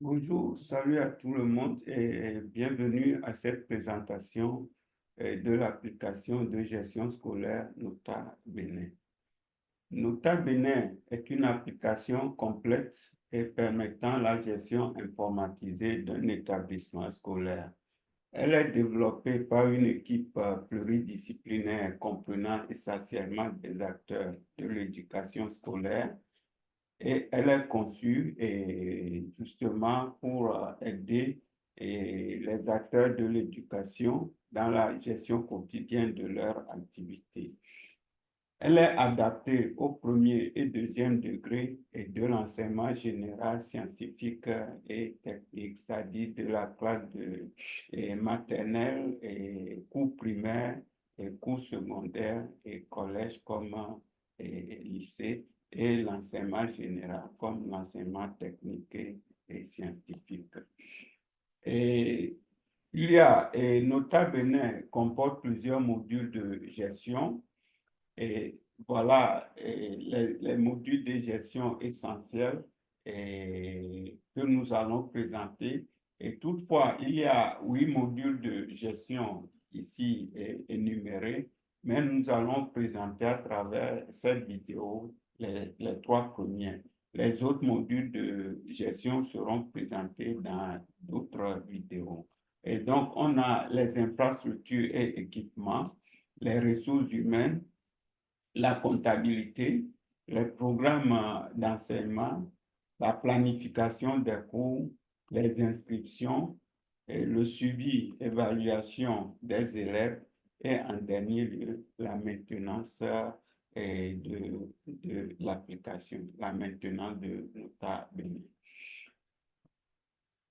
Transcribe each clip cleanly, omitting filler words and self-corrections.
Bonjour, salut à tout le monde et bienvenue à cette présentation de l'application de gestion scolaire Nota Bene. Nota Bene est une application complète et permettant la gestion informatisée d'un établissement scolaire. Elle est développée par une équipe pluridisciplinaire comprenant essentiellement des acteurs de l'éducation scolaire et elle est conçue justement pour aider les acteurs de l'éducation dans la gestion quotidienne de leur activité. Elle est adaptée au premier et deuxième degré et de l'enseignement général scientifique et technique, c'est-à-dire de la classe de maternelle et cours primaire et cours secondaire et collège comme lycée et l'enseignement général comme l'enseignement technique et scientifique. Et il y a, Nota Bene comporte plusieurs modules de gestion et voilà les modules de gestion essentiels que nous allons présenter. Et toutefois, il y a 8 modules de gestion ici énumérés, mais nous allons présenter à travers cette vidéo les 3 premiers. Les autres modules de gestion seront présentés dans d'autres vidéos. Et donc, on a les infrastructures et équipements, les ressources humaines, la comptabilité, les programmes d'enseignement, la planification des cours, les inscriptions, et le suivi, évaluation des élèves et en dernier lieu, la maintenance de l'application, la maintenance de Nota Bene.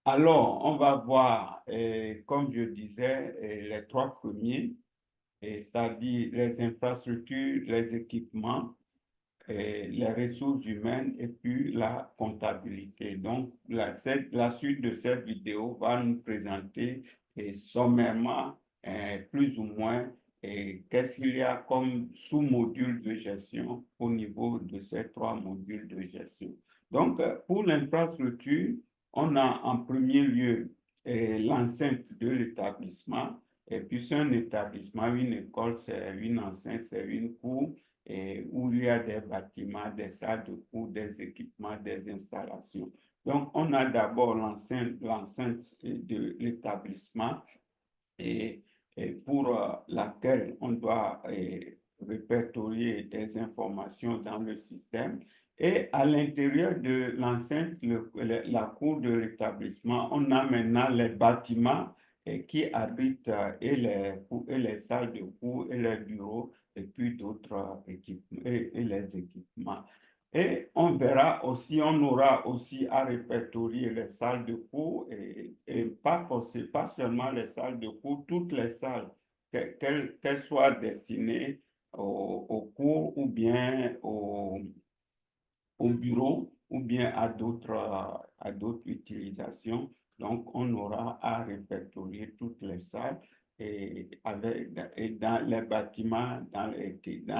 Alors, on va voir, comme je disais, les 3 premiers, c'est-à-dire les infrastructures, les équipements, les ressources humaines et puis la comptabilité. Donc, la suite de cette vidéo va nous présenter sommairement, plus ou moins, qu'est-ce qu'il y a comme sous-module de gestion au niveau de ces 3 modules de gestion. Donc, pour l'infrastructure, on a en premier lieu l'enceinte de l'établissement. Et puis, c'est un établissement, une école, c'est une enceinte, c'est une cour où il y a des bâtiments, des salles de cours, des équipements, des installations. Donc, on a d'abord l'enceinte de l'établissement et, et pour laquelle on doit répertorier des informations dans le système. Et à l'intérieur de l'enceinte, la cour de l'établissement, on a maintenant les bâtiments qui abritent et les salles de cours et les bureaux et puis d'autres équipements et les équipements. Et on verra aussi, on aura aussi à répertorier les salles de cours et pas seulement les salles de cours, toutes les salles, qu'elles soient destinées aux cours ou bien au bureau ou bien à d'autres utilisations. Donc, on aura à répertorier toutes les salles et dans les bâtiments dans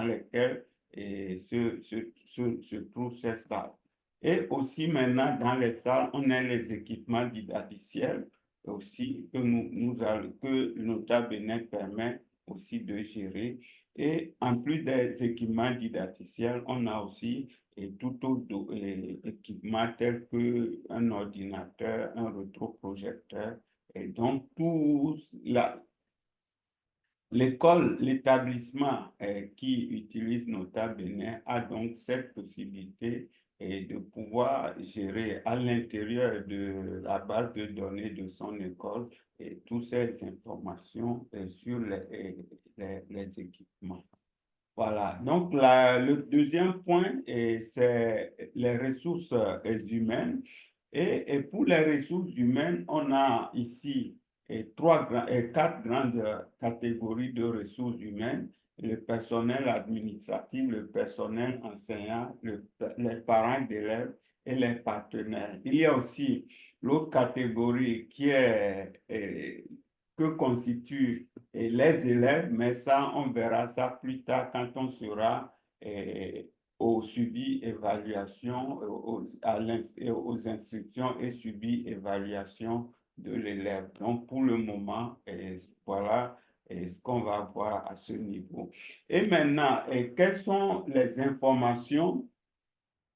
lesquels se trouvent ces salles. Et aussi maintenant, dans les salles, on a les équipements didacticiels aussi que Nota Bene permet aussi de gérer. Et en plus des équipements didacticiels, on a aussi et tout autre équipement tel qu'un ordinateur, un rétroprojecteur. Et donc, l'école, l'établissement qui utilise Nota Bene a donc cette possibilité de pouvoir gérer à l'intérieur de la base de données de son école et toutes ces informations sur les équipements. Voilà, donc le deuxième point, c'est les ressources humaines. Et pour les ressources humaines, on a ici 4 grandes catégories de ressources humaines. Le personnel administratif, le personnel enseignant, les parents d'élèves et les partenaires. Il y a aussi l'autre catégorie qui est que constituent les élèves, mais ça, on verra ça plus tard quand on sera au suivi, évaluation, aux instructions et suivi, évaluation de l'élève. Donc, pour le moment, voilà ce qu'on va voir à ce niveau. Et maintenant, quelles sont les informations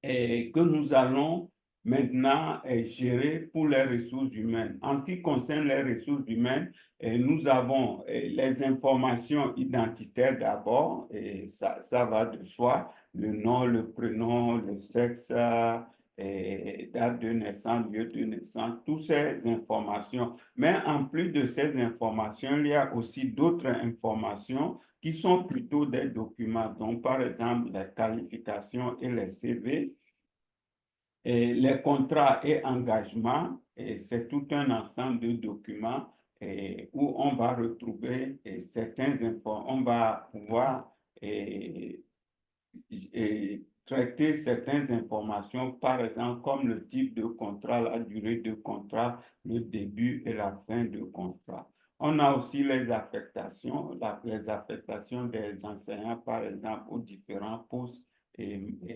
que nous allons maintenant gérer pour les ressources humaines? En ce qui concerne les ressources humaines, nous avons les informations identitaires d'abord, et ça va de soi, le nom, le prénom, le sexe, date de naissance, lieu de naissance, toutes ces informations. Mais en plus de ces informations, il y a aussi d'autres informations qui sont plutôt des documents. Donc, par exemple, les qualifications et les CV, et les contrats et engagements, c'est tout un ensemble de documents où on va retrouver certains infos, on va pouvoir traiter certaines informations, par exemple, comme le type de contrat, la durée de contrat, le début et la fin de contrat. On a aussi les affectations des enseignants, par exemple, aux différents postes,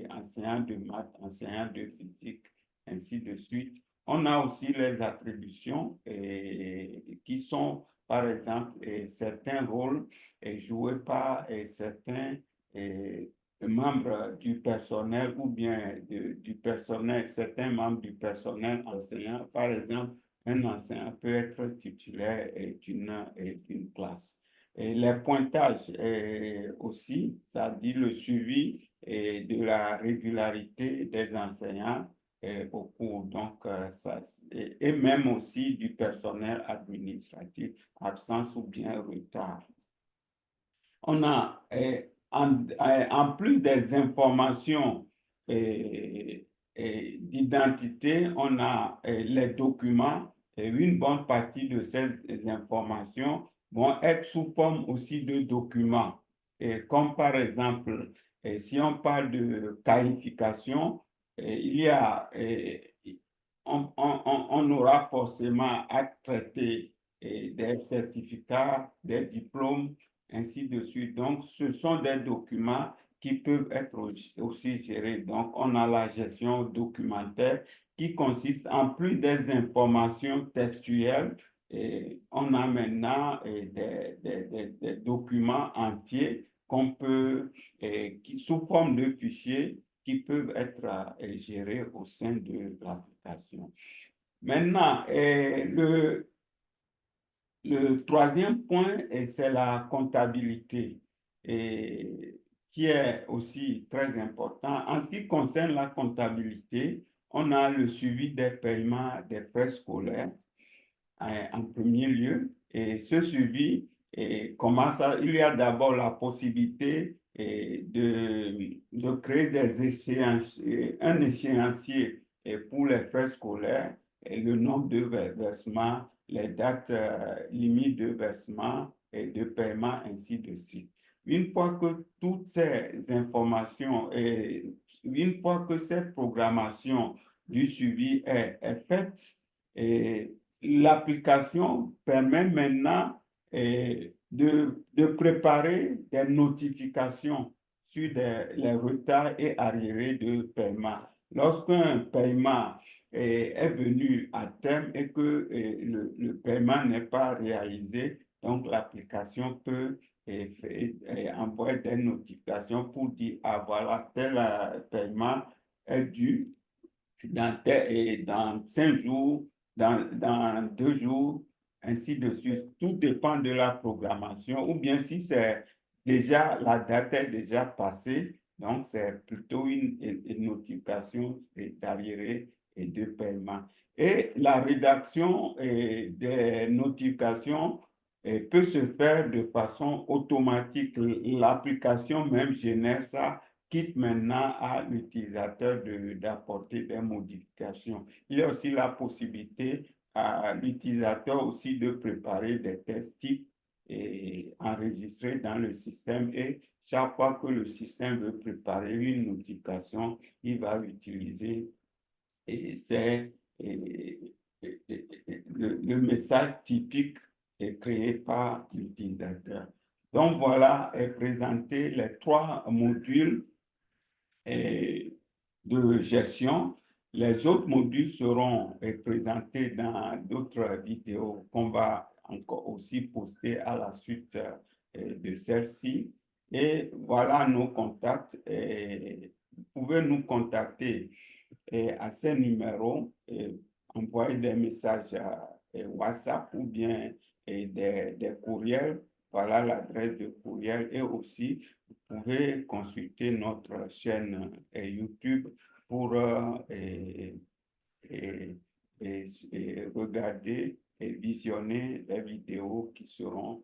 enseignants de maths, enseignants de physique, ainsi de suite. On a aussi les attributions qui sont, par exemple, certains rôles joués par certains membres du personnel ou bien du personnel, certains membres du personnel enseignant. Par exemple, un enseignant peut être titulaire d'une classe. Et les pointages aussi, ça dit le suivi de la régularité des enseignants au cours. Donc, et même aussi du personnel administratif, absence ou bien retard. On a, en plus des informations d'identité, on a les documents et une bonne partie de ces informations vont être sous forme aussi de documents. Comme par exemple, si on parle de qualification, il y a, on aura forcément à traiter des certificats, des diplômes, ainsi de suite. Donc, ce sont des documents qui peuvent être aussi gérés. Donc, on a la gestion documentaire qui consiste, en plus des informations textuelles, et on a maintenant des documents entiers qu'on peut, qui, sous forme de fichiers, qui peuvent être gérés au sein de l'application. Maintenant, le troisième point, c'est la comptabilité, qui est aussi très important. En ce qui concerne la comptabilité, on a le suivi des paiements des frais scolaires en premier lieu. Et ce suivi, comment ça, il y a d'abord la possibilité de créer un échéancier pour les frais scolaires, et le nombre de versements, les dates limites de versement et de paiement, ainsi de suite. Une fois que toutes ces informations et une fois que cette programmation du suivi est faite, et l'application permet maintenant de préparer des notifications sur les retards et arriérés de paiement. Lorsqu'un paiement est venu à terme et que le paiement n'est pas réalisé, donc l'application peut envoyer des notifications pour dire, ah voilà, tel paiement est dû dans 5 jours, dans 2 jours, ainsi de suite. Tout dépend de la programmation, ou bien si c'est déjà, la date est déjà passée, donc c'est plutôt une notification d'arriéré et de paiement. Et la rédaction des notifications peut se faire de façon automatique. L'application même génère ça, quitte maintenant à l'utilisateur d'apporter des modifications. Il y a aussi la possibilité à l'utilisateur aussi de préparer des tests types et enregistrer dans le système, et chaque fois que le système veut préparer une notification, il va utiliser et c'est le message typique est créé par l'utilisateur. Donc voilà est présenté les 3 modules de gestion. Les autres modules seront présentés dans d'autres vidéos qu'on va encore aussi poster à la suite de celle-ci. Et voilà nos contacts. Vous pouvez nous contacter à ces numéros, envoyer des messages WhatsApp ou bien des courriels. Voilà l'adresse de courriel. Et aussi, vous pouvez consulter notre chaîne YouTube pour regarder et visionner les vidéos qui seront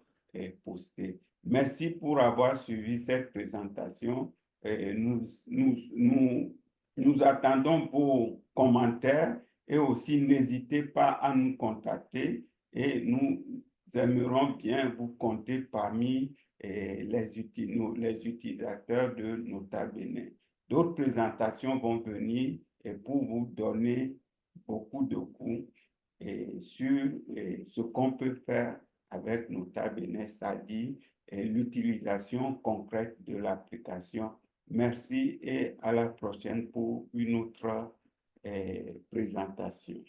postées. Merci pour avoir suivi cette présentation. Nous attendons vos commentaires et aussi n'hésitez pas à nous contacter et nous aimerions bien vous compter parmi les utilisateurs de Nota Bene. D'autres présentations vont venir et pour vous donner beaucoup de coups sur ce qu'on peut faire avec Nota Bene, c'est-à-dire l'utilisation concrète de l'application. Merci et à la prochaine pour une autre présentation.